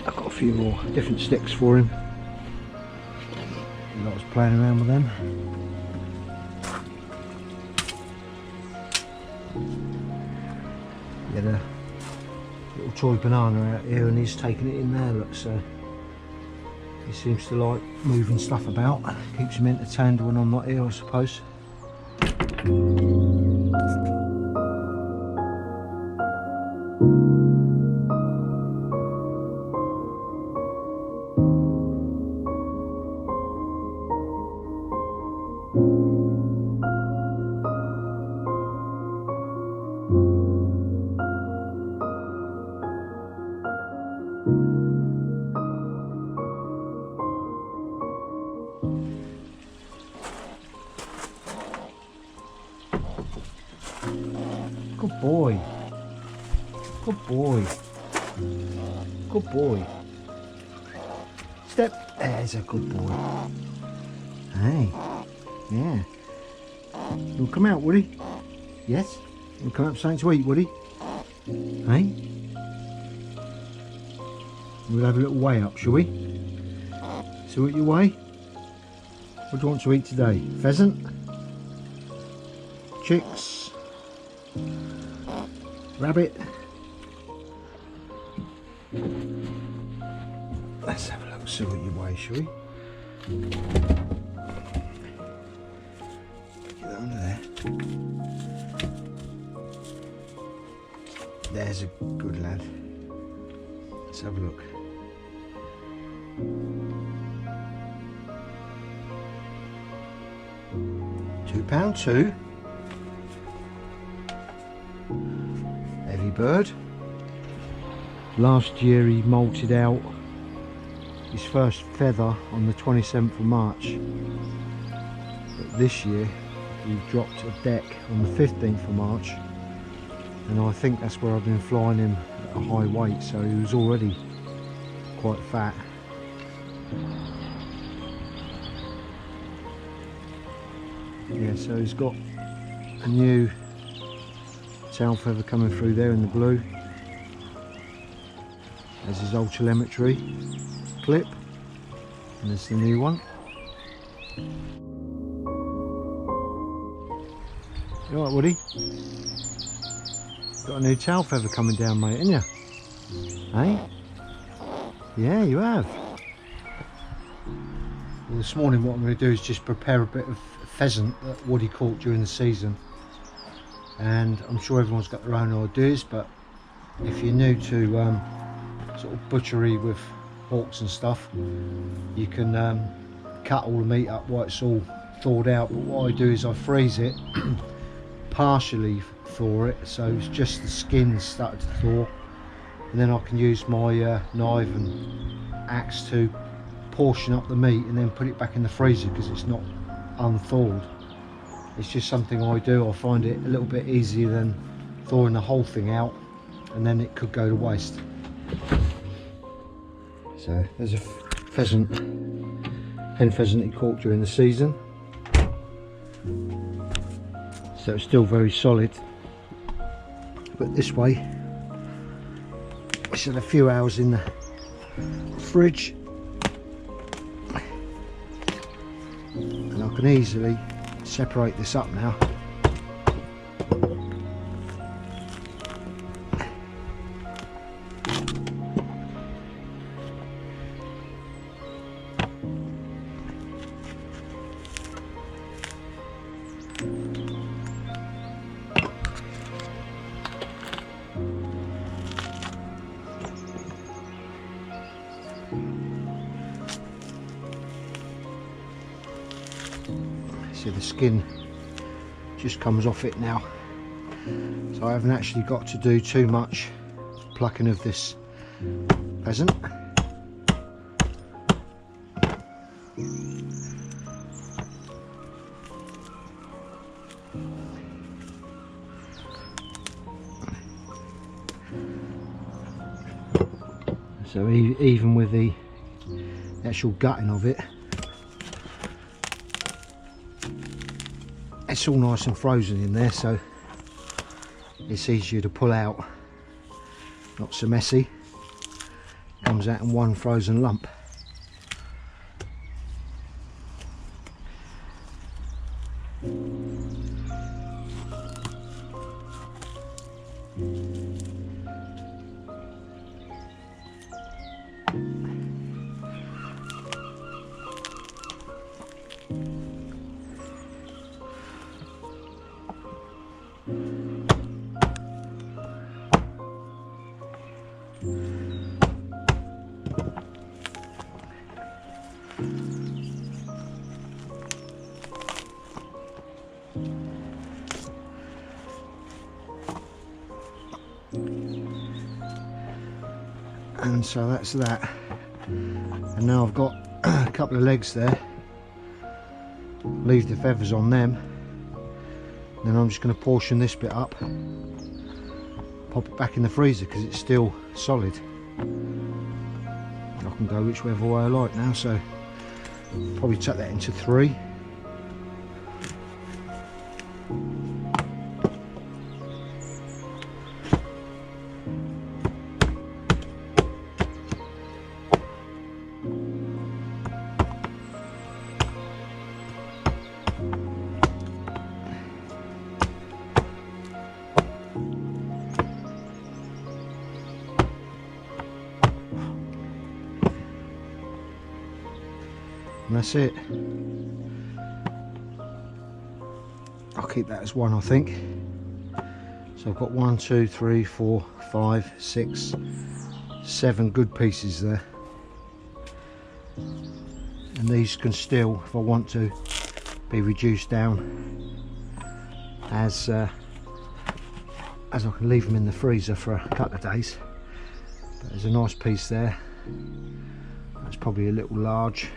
I've got a few more different sticks for him. I was playing around with them. He had a little toy banana out here and he's taking it in there, look, so he seems to like moving stuff about. Keeps him entertained when I'm not here, I suppose. Good boy. Good boy. Good boy. Step. There's a good boy. Hey. Yeah. You'll come out, Woody? Yes? You'll come up something to eat, Woody? Hey? We'll have a little weigh up, shall we? See what you weigh? What do you want to eat today? Pheasant? Chicks? Rabbit? Let's have a look, see what you weigh, shall we? Get that under there. There's a good lad. Let's have a look. £2.2. Heavy bird. Last year he moulted out his first feather on the 27th of March. But this year he dropped a deck on the 15th of March. And I think that's where I've been flying him at a high weight, so he was already quite fat. Yeah, so he's got a new tail feather coming through there in the blue. There's his old telemetry clip, and there's the new one. You alright, Woody? Got a new tail feather coming down, mate, ain't you? Hey? Yeah, you have. Well, this morning what I'm going to do is just prepare a bit of pheasant that Woody caught during the season. And I'm sure everyone's got their own ideas, but if you're new to sort of butchery with hawks and stuff, you can cut all the meat up while it's all thawed out. But what I do is I freeze it, partially thaw it, so it's just the skin started to thaw, and then I can use my knife and axe to portion up the meat and then put it back in the freezer because it's not unthawed. It's just something I do. I find it a little bit easier than thawing the whole thing out, and then it could go to waste. So there's a pheasant, hen pheasant he caught during the season. So it's still very solid, but this way it's had a few hours in the fridge, and I can easily separate this up now. See, the skin just comes off it now, so I haven't actually got to do too much plucking of this pheasant. So even with the actual gutting of it, it's all nice and frozen in there, so it's easier to pull out, not so messy. Comes out in one frozen lump. And so that's that, and now I've got a couple of legs there. Leave the feathers on them, then I'm just going to portion this bit up, pop it back in the freezer because it's still solid. I can go whichever way I like now, so probably tuck that into 3. And that's it. I'll keep that as 1, I think. So I've got 1, 2, 3, 4, 5, 6, 7 good pieces there. And these can still, if I want to, be reduced down as I can leave them in the freezer for a couple of days. But there's a nice piece there. That's probably a little large.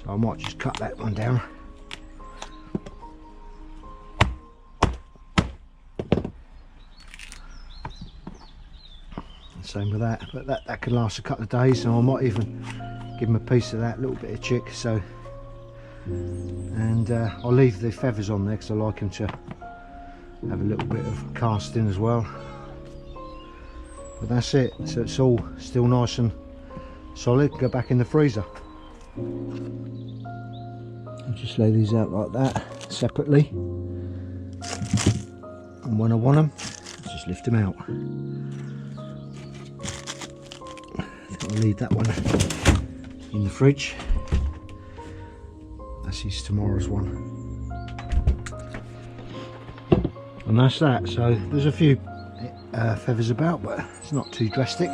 So I might just cut that one down. Same with that, but that can last a couple of days, and I might even give them a piece of that little bit of chick. So, and I'll leave the feathers on there because I like them to have a little bit of casting as well. But that's it. So it's all still nice and solid. Go back in the freezer. I'll just lay these out like that separately, and when I want them, just lift them out. I'll leave that one in the fridge. That's his tomorrow's one. And that's that. So there's a few feathers about, but it's not too drastic.